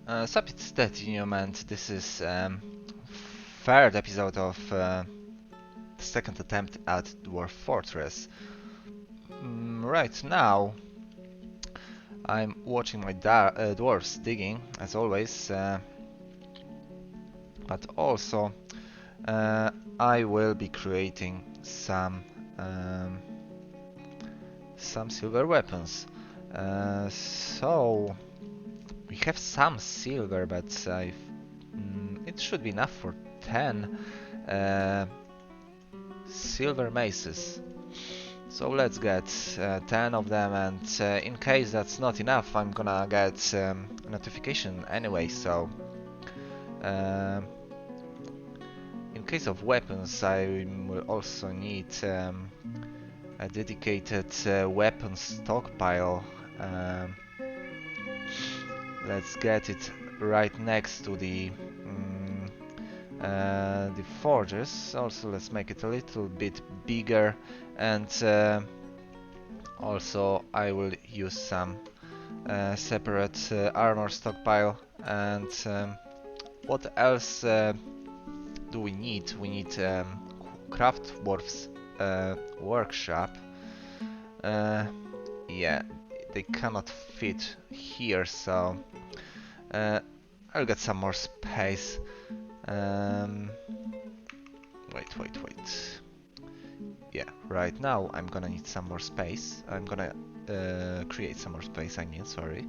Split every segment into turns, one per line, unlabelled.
Sup, it's Titanium, and this is third episode of the second attempt at Dwarf Fortress. Right now, I'm watching my dwarves digging, as always, but also I will be creating some silver weapons. So we have some silver, but it should be enough for 10 silver maces. So let's get 10 of them, and in case that's not enough, I'm gonna get a notification anyway. So in case of weapons, I will also need a dedicated weapon stockpile. Let's get it right next to the forges. Also, let's make it a little bit bigger, and also I will use some separate armor stockpile. And what else do we need? We need Craft Dwarf's workshop. Yeah, they cannot fit here, so I'll get some more space. Wait. Yeah, right now I'm gonna need some more space. I'm gonna create some more space, I mean, sorry.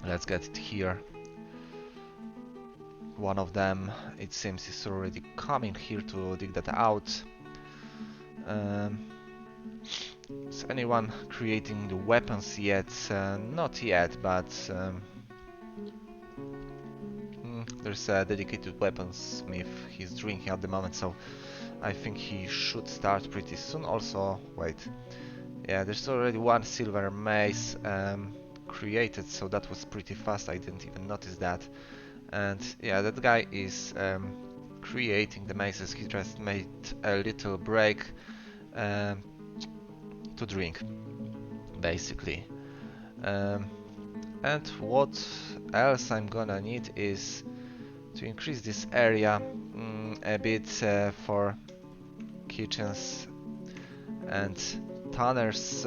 Let's get it here. One of them, it seems, is already coming here to dig that out. Is anyone creating the weapons yet? Not yet, but there's a dedicated weaponsmith. He's drinking at the moment, so I think he should start pretty soon. Also, wait, yeah, there's already one silver mace created, so that was pretty fast. I didn't even notice that. And yeah, that guy is creating the maces. He just made a little break to drink, basically. And what else I'm gonna need is to increase this area a bit for kitchens and Tanner's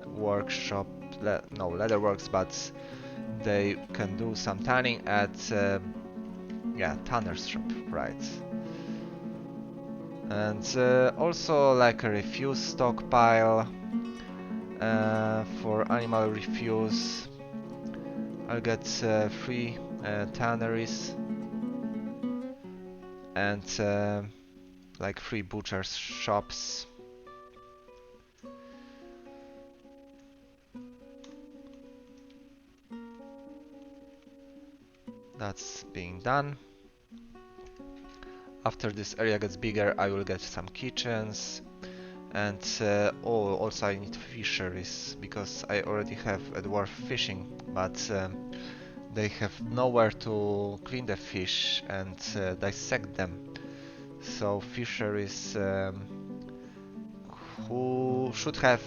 workshop. No, leatherworks, but they can do some tanning at yeah, Tanner's shop, right? And also like a refuse stockpile for animal refuse. I'll get 3 tanneries and like 3 butcher's shops. That's being done. After this area gets bigger, I will get some kitchens, and also I need fisheries, because I already have a dwarf fishing, but they have nowhere to clean the fish and dissect them. So fisheries who should have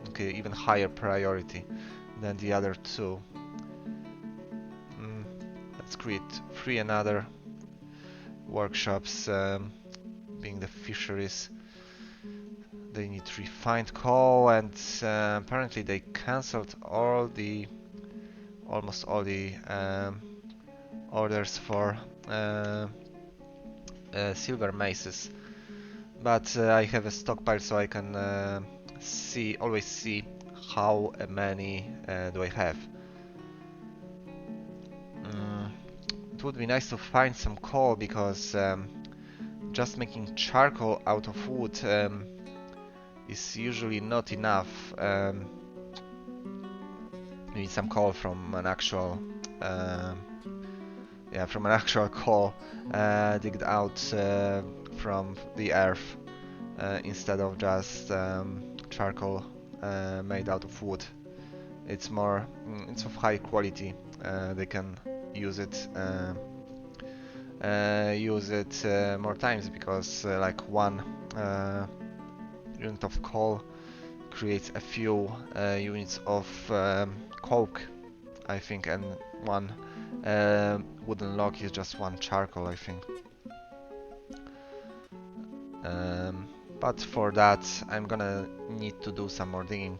okay, even higher priority than the other two. Let's create 3 another workshops, being the fisheries. They need refined coal, and apparently they cancelled almost all the orders for silver maces. But I have a stockpile, so I can always see how many do I have. It would be nice to find some coal, because just making charcoal out of wood is usually not enough. We need some coal from an actual coal digged out from the earth, instead of just charcoal made out of wood. It's more, it's of high quality. They can use it more times, because like one unit of coal create a few units of coke, I think, and one wooden log is just one charcoal, I think. But for that, I'm gonna need to do some more digging.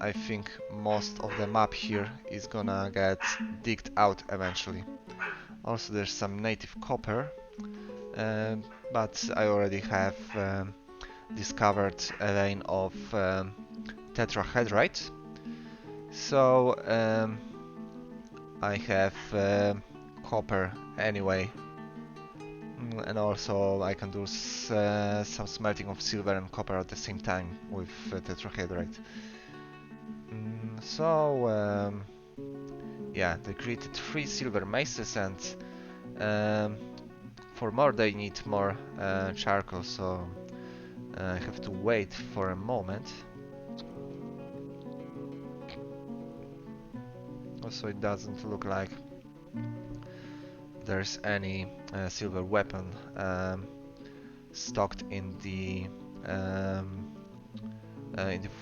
I think most of the map here is gonna get digged out eventually. Also, there's some native copper, but I already have discovered a vein of tetrahedrite. So I have copper anyway, and also I can do some smelting of silver and copper at the same time with tetrahedrite. Yeah, they created 3 silver maces, and for more they need more charcoal, so I have to wait for a moment. Also, it doesn't look like there's any silver weapon stocked in the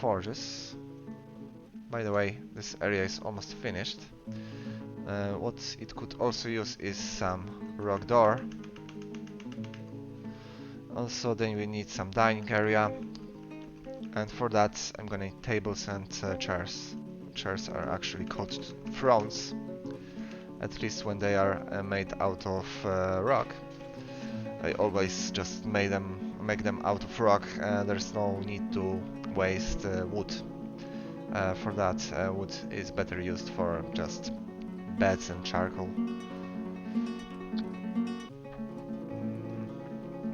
forges. By the way, this area is almost finished. What it could also use is some rock door. Also, then we need some dining area, and for that I'm gonna need tables and chairs. Chairs are actually called thrones, at least when they are made out of rock. I always just make them out of rock. There's no need to waste wood. For that, wood is better used for just beds and charcoal.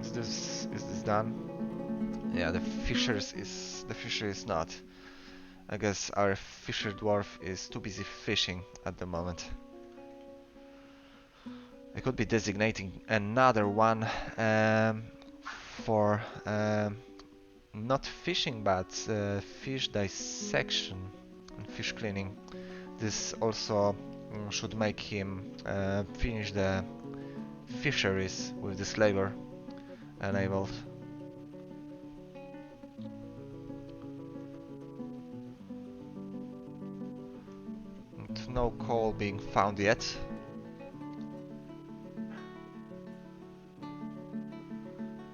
Is this done? Yeah, the fisher is not. I guess our fisher dwarf is too busy fishing at the moment. I could be designating another one for not fishing, but fish dissection and fish cleaning. This also should make him finish the fisheries with this labor enabled. And no coal being found yet.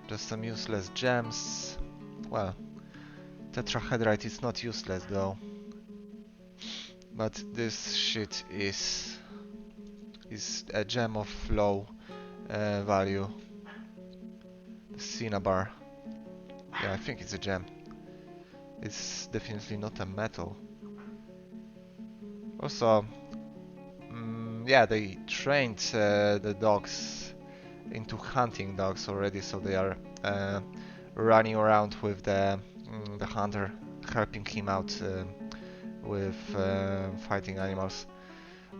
Just some useless gems. Well, tetrahedrite is not useless though. But this shit is a gem of low value. The cinnabar. Yeah, I think it's a gem. It's definitely not a metal. Also, yeah, they trained the dogs into hunting dogs already, so they are running around with the hunter, helping him out with fighting animals.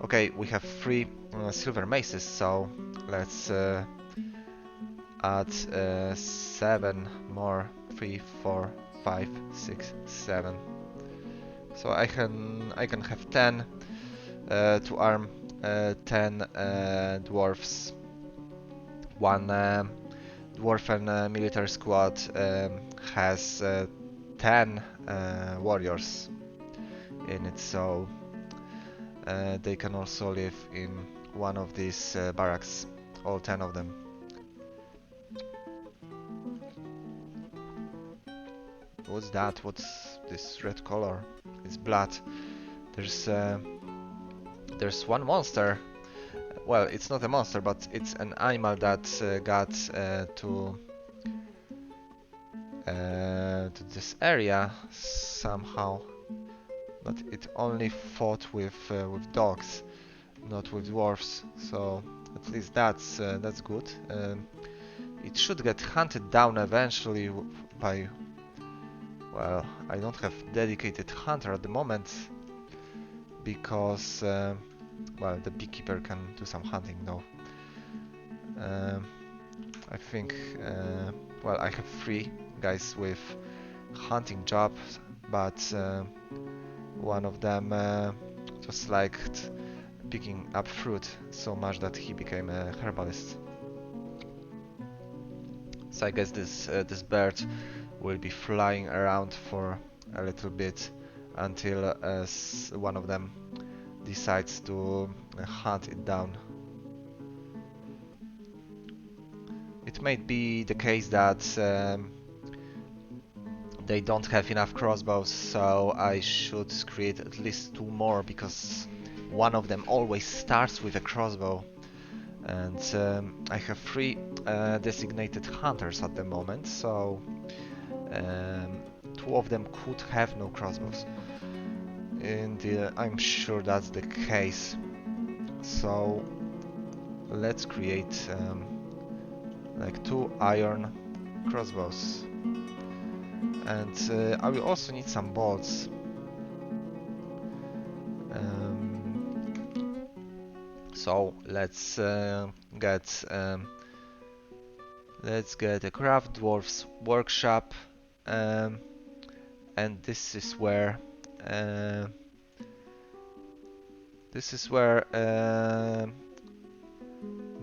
Okay, we have 3 silver maces, so let's add 7 more. 3, 4, 5, 6, 7. So I can have 10 to arm 10 dwarfs. One dwarf and military squad has 10 warriors in it, so they can also live in one of these barracks, all 10 of them. What's that? What's this red color? It's blood. There's one monster. Well, it's not a monster, but it's an animal that got to this area somehow. But it only fought with dogs, not with dwarfs. So at least that's good. It should get hunted down eventually by. Well, I don't have dedicated hunter at the moment because. Well, the beekeeper can do some hunting though. I think, well, I have 3 guys with hunting jobs, but one of them just liked picking up fruit so much that he became a herbalist. So I guess this bird will be flying around for a little bit until one of them decides to hunt it down. It might be the case that they don't have enough crossbows, so I should create at least 2 more, because one of them always starts with a crossbow. And I have 3 designated hunters at the moment, so 2 of them could have no crossbows. And I'm sure that's the case. So let's create like 2 iron crossbows. And I will also need some bolts. So let's get a craft dwarf's workshop, and this is where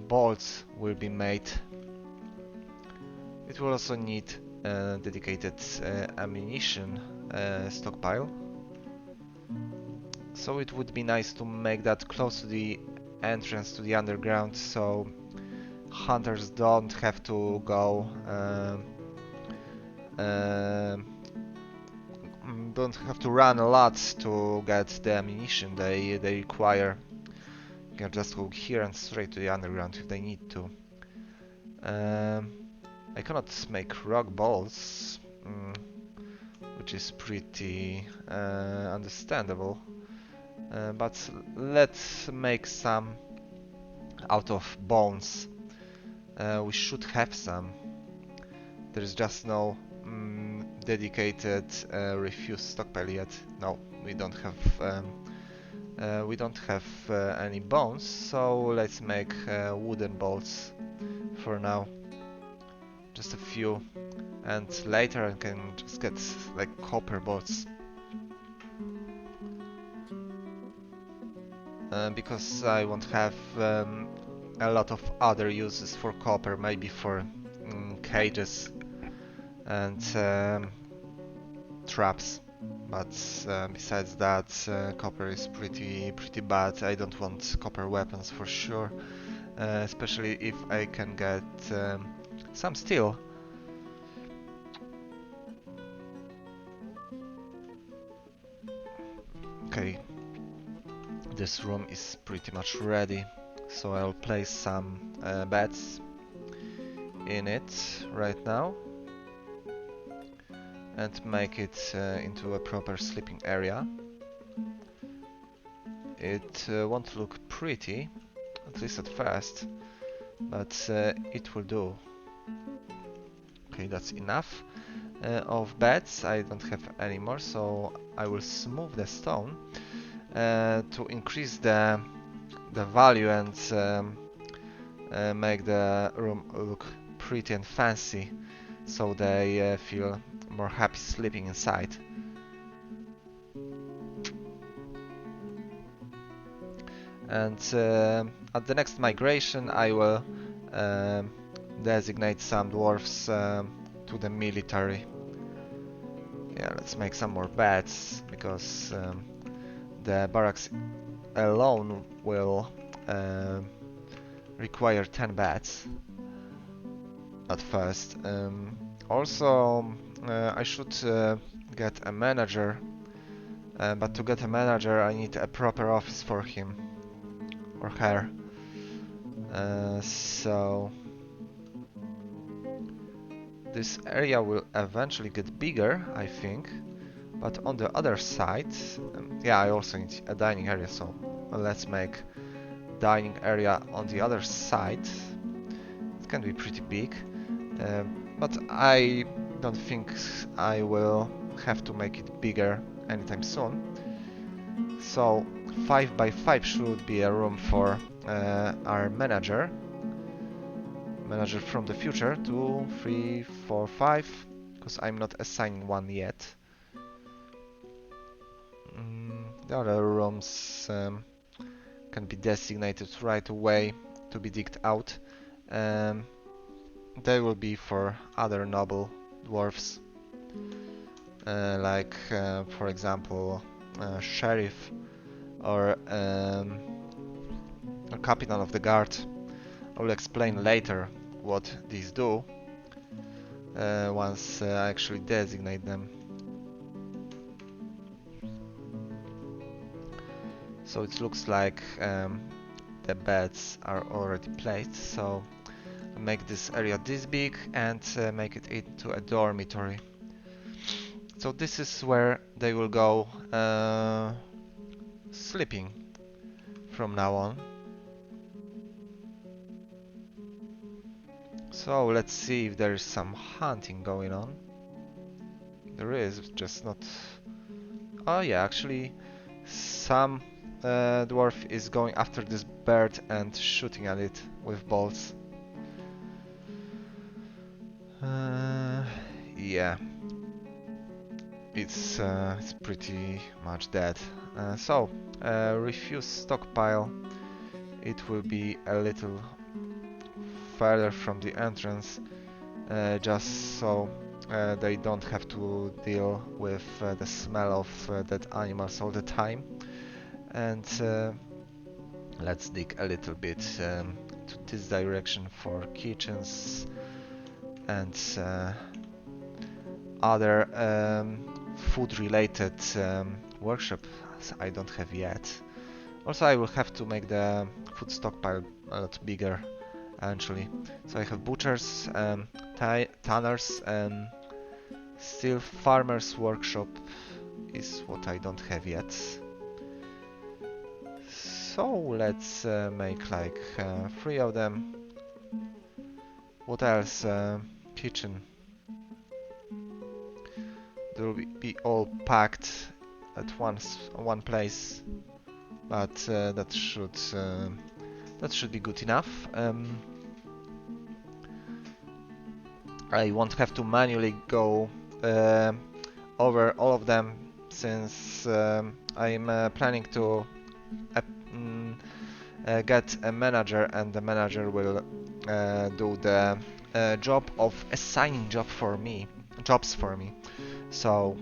bolts will be made. It will also need a dedicated ammunition stockpile. So it would be nice to make that close to the entrance to the underground, so hunters don't have to go don't have to run a lot to get the ammunition they require. You can just go here and straight to the underground if they need to. I cannot make rock bolts, which is pretty understandable. But let's make some out of bones. We should have some. There is just no dedicated refuse stockpile yet. No, we don't have any bones, so let's make wooden bolts for now. Just a few, and later I can just get like copper bolts. Because I won't have a lot of other uses for copper, maybe for cages and traps, but besides that, copper is pretty bad. I don't want copper weapons for sure, especially if I can get some steel. Okay, this room is pretty much ready, so I'll place some beds in it right now and make it into a proper sleeping area. It won't look pretty, at least at first, but it will do. Okay, that's enough of beds. I don't have any more, so I will smooth the stone to increase the value and make the room look pretty and fancy, so they feel more happy sleeping inside. And at the next migration I will designate some dwarfs to the military. Yeah, let's make some more beds, because the barracks alone will require 10 beds at first. Also, I should get a manager, but to get a manager I need a proper office for him or her. So this area will eventually get bigger, I think, but on the other side, yeah, I also need a dining area, so let's make dining area on the other side. It can be pretty big, but I don't think I will have to make it bigger anytime soon. So 5 by 5 should be a room for our manager from the future. 2, 3, 4, 5, because I'm not assigning one yet. The other rooms can be designated right away to be digged out. They will be for other noble dwarfs. like for example sheriff or a captain of the guard. I will explain later what these do once I actually designate them. So it looks like the beds are already placed, so make this area this big and make it into a dormitory. So this is where they will go sleeping from now on. So let's see if there is some hunting going on. There is, just not... Oh yeah, actually some dwarf is going after this bird and shooting at it with bolts. Yeah, it's pretty much dead. So refuse stockpile. It will be a little further from the entrance, just so they don't have to deal with the smell of dead animals all the time. And let's dig a little bit to this direction for kitchens and other food-related workshops I don't have yet. Also, I will have to make the food stockpile a lot bigger eventually. So I have butchers, tanners, and still farmer's workshop is what I don't have yet. So let's make like 3 of them. What else? Kitchen. They will be all packed at one place, but that should be good enough. I won't have to manually go over all of them, since I'm planning to get a manager, and the manager will do the job of assigning jobs for me. So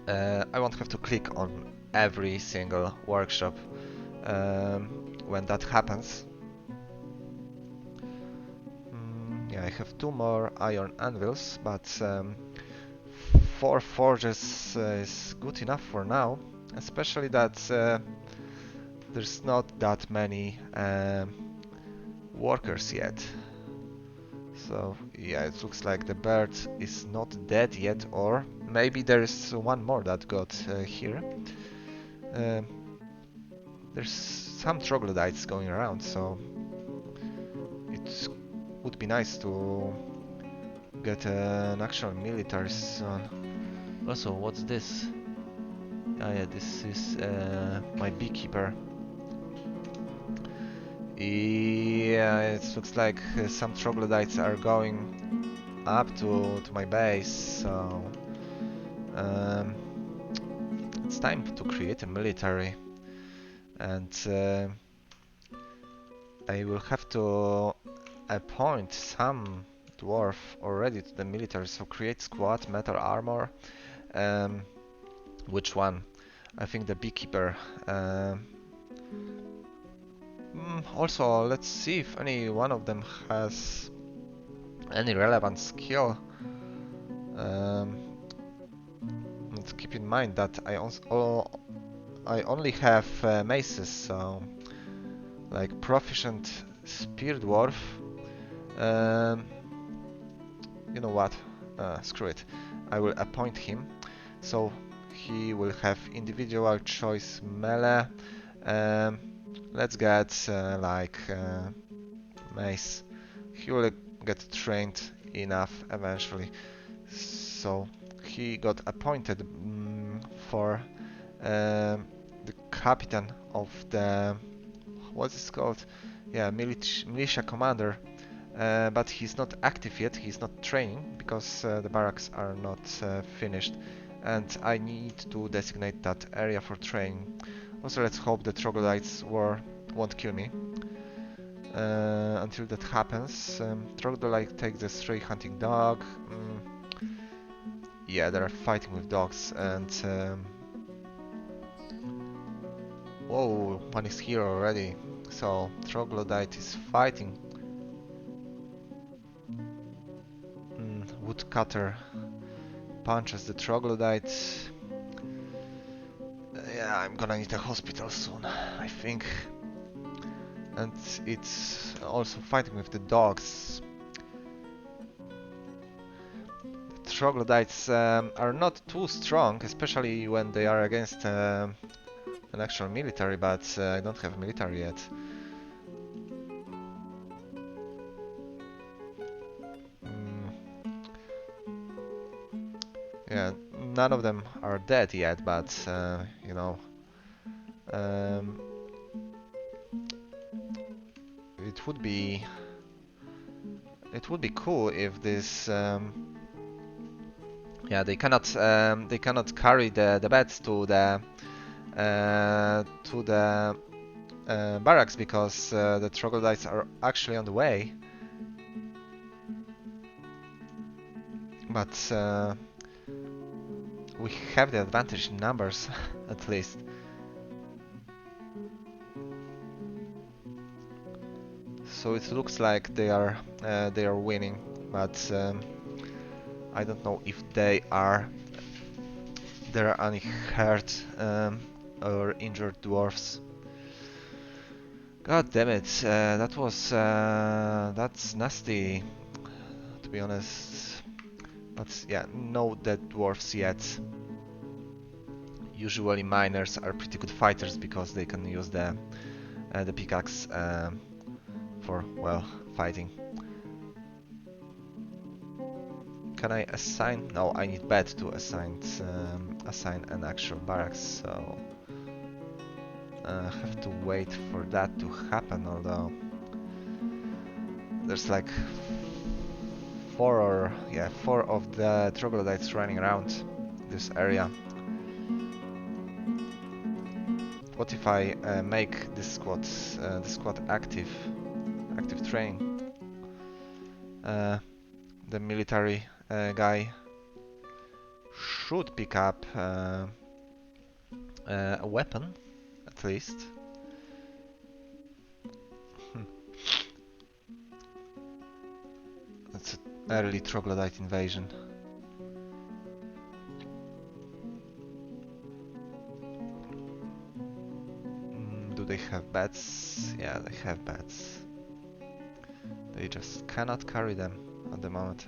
I won't have to click on every single workshop when that happens. Yeah, I have 2 more iron anvils, but 4 forges is good enough for now, especially that there's not that many workers yet. So yeah, it looks like the bird is not dead yet, or maybe there is one more that got here. There's some troglodytes going around, so it would be nice to get an actual military soon. Also, what's this? Ah yeah, this is my beekeeper. Yeah, it looks like some troglodytes are going up to my base, so it's time to create a military, and I will have to appoint some dwarf already to the military, so create squad, metal armor. Which one? I think the beekeeper. Also, let's see if any one of them has any relevant skill. Let's keep in mind that I only have maces, so like proficient spear dwarf. You know what? Screw it. I will appoint him, so he will have individual choice melee. Let's get like mace. He will get trained enough eventually. So he got appointed for the captain of the, what's it called? Yeah, militia commander. But he's not active yet. He's not training because the barracks are not finished, and I need to designate that area for training. Also, let's hope the Troglodytes won't kill me. Until that happens, Troglodyte takes the stray hunting dog. Yeah, they're fighting with dogs, and whoa, one is here already. So Troglodyte is fighting. Woodcutter punches the Troglodyte. Yeah, I'm gonna need a hospital soon, I think. And it's also fighting with the dogs. The Troglodytes are not too strong, especially when they are against an actual military, but I don't have military yet. Yeah, none of them are dead yet, but you know, um, it would be cool if this. Yeah, they cannot carry the beds to the barracks because the Troglodytes are actually on the way. But we have the advantage in numbers, at least. So it looks like they are winning, but I don't know if there are any hurt or injured dwarfs. God damn it! That's nasty, to be honest. But yeah, no dead dwarfs yet. Usually miners are pretty good fighters because they can use the pickaxe for, well, fighting. Can I assign? No, I need bed to assign an actual barracks, so have to wait for that to happen. Although there's like four of the Troglodytes running around this area. What if I make this squad active training? The military guy should pick up a weapon, at least. That's an early Troglodyte invasion. Do they have beds? Yeah, they have beds. They just cannot carry them at the moment.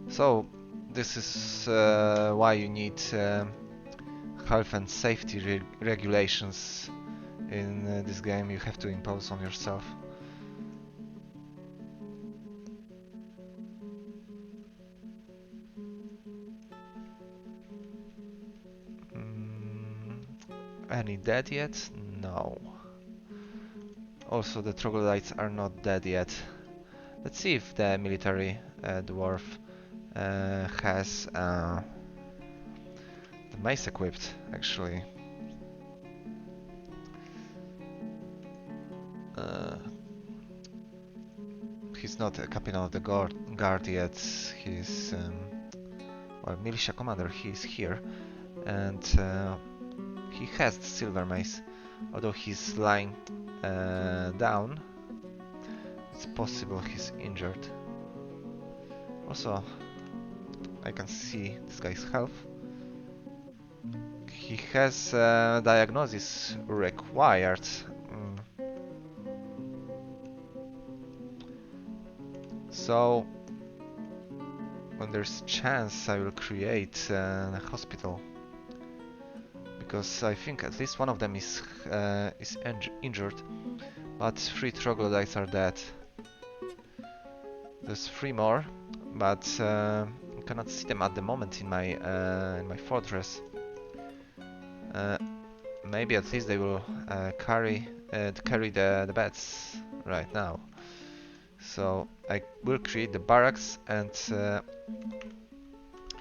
So, this is why you need health and safety regulations in this game. You have to impose on yourself. Any dead yet? No. Also, the Troglodytes are not dead yet. Let's see if the military dwarf has the mace equipped, actually. He's not a captain of the guard yet. He's well, militia commander. He's here, and he has the silver mace. Although he's lying down, it's possible he's injured. Also, I can see this guy's health. He has diagnosis required. So, when there's chance, I will create a hospital, because I think at least one of them is injured, but 3 Troglodytes are dead. There's 3 more, but I cannot see them at the moment in my fortress. Maybe at least they will carry the beds right now. So I will create the barracks, and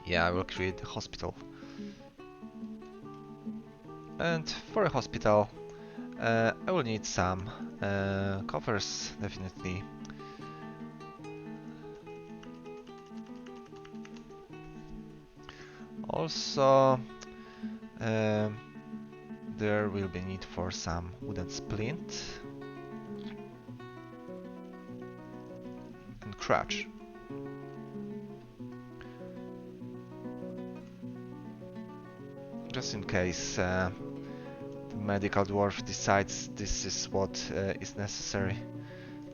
yeah, I will create the hospital. And for a hospital, I will need some coffers, definitely. Also, um, there will be need for some wooden splint and crutch. Just in case the medical dwarf decides this is what is necessary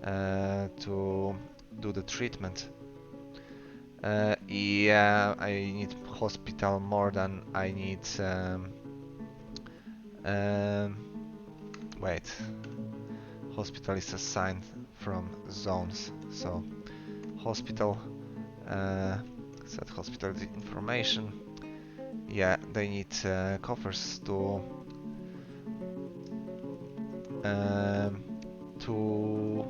to do the treatment. Yeah, I need hospital more than I need. Wait, hospital is assigned from zones, so hospital. Set hospital information. Yeah, they need coffers um, to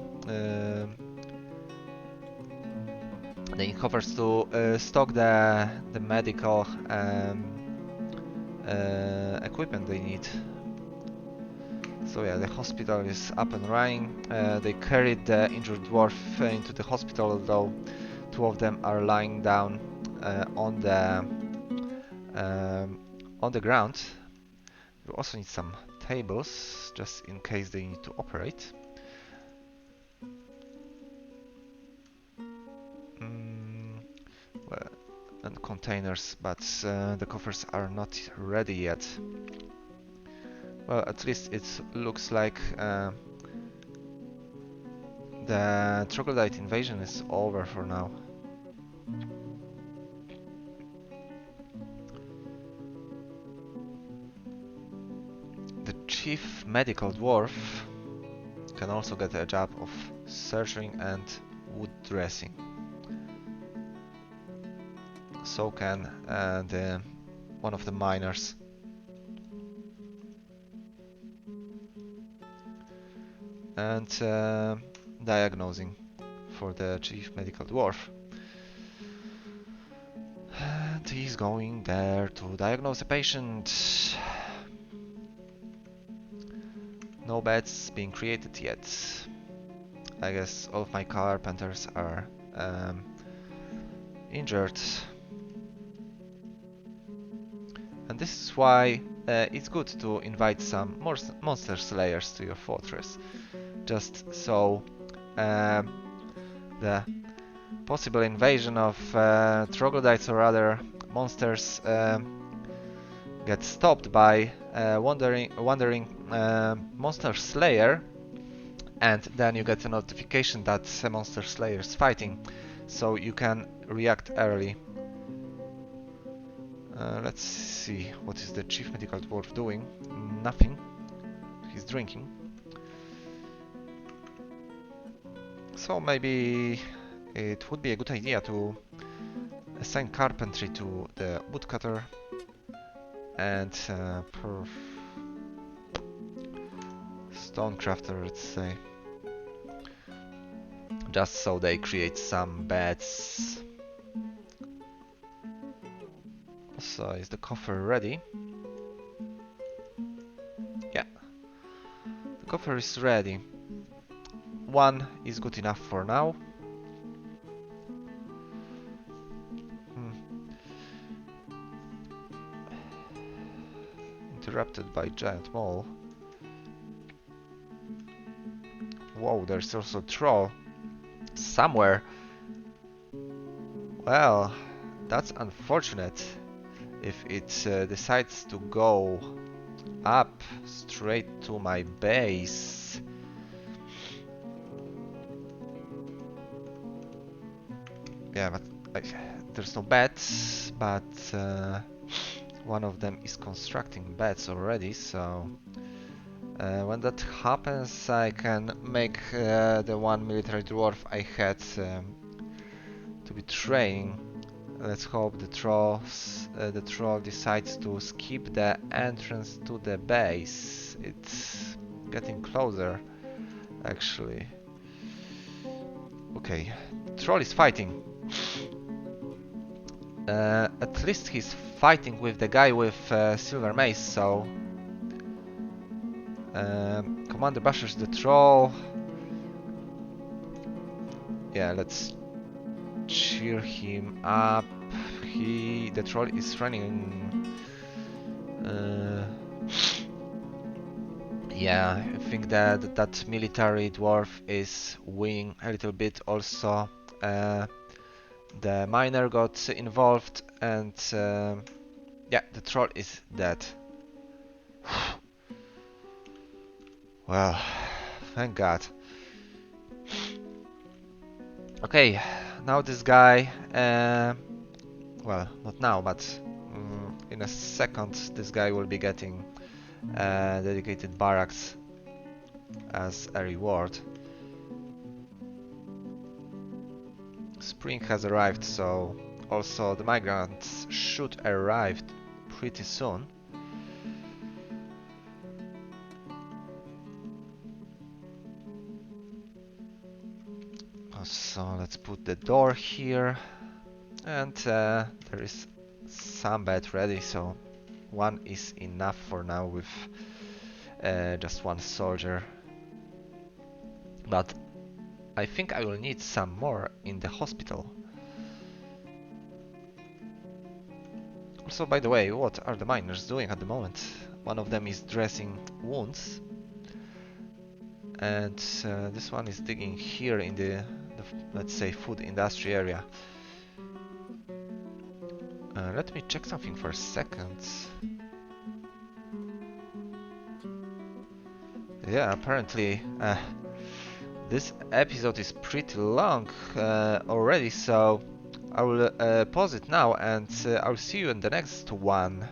they need coffers to stock the medical equipment they need. So yeah, the hospital is up and running. They carried the injured dwarf into the hospital, although two of them are lying down on the ground. We also need some tables, just in case they need to operate. Well, and containers, but the coffers are not ready yet. Well, at least it looks like the Troglodyte invasion is over for now. The chief medical dwarf can also get a job of surgery and wood dressing. So can one of the miners. And diagnosing for the chief medical dwarf. And he's going there to diagnose a patient. No beds being created yet. I guess all of my carpenters are injured. And this is why it's good to invite some more monster slayers to your fortress. Just so the possible invasion of troglodytes or other monsters get stopped by wandering monster slayer, and then you get a notification that a monster slayer is fighting, so you can react early. Let's see, what is the chief medical dwarf doing? Nothing. He's drinking. So maybe it would be a good idea to assign carpentry to the woodcutter and stonecrafter, let's say, just so they create some beds. So is the coffer ready? Yeah, the coffer is ready. One is good enough for now. Interrupted by giant mole. Whoa, there's also a troll somewhere. Well, that's unfortunate. If it decides to go up straight to my base. Yeah, but there's no beds, but one of them is constructing beds already, so when that happens I can make the one military dwarf I had to be training. Let's hope the troll decides to skip the entrance to the base. It's getting closer, actually. Okay, the troll is fighting. At least he's fighting with the guy with silver mace, so Commander bashes the troll. Yeah, let's cheer him up. The troll is running. Yeah, I think that that military dwarf is winning a little bit. Also, the miner got involved, and yeah, the troll is dead. Well, thank God. Okay, now this guy. Well, not now, but in a second, this guy will be getting dedicated barracks as a reward. Spring has arrived, so also the migrants should arrive pretty soon. So let's put the door here, and there is some bed ready, so one is enough for now with just one soldier. But I think I will need some more in the hospital. Also, by the way, what are the miners doing at the moment? One of them is dressing wounds, and this one is digging here in the let's say food industry area. Let me check something for a second. Yeah, apparently this episode is pretty long already, so I will pause it now, and I'll see you in the next one.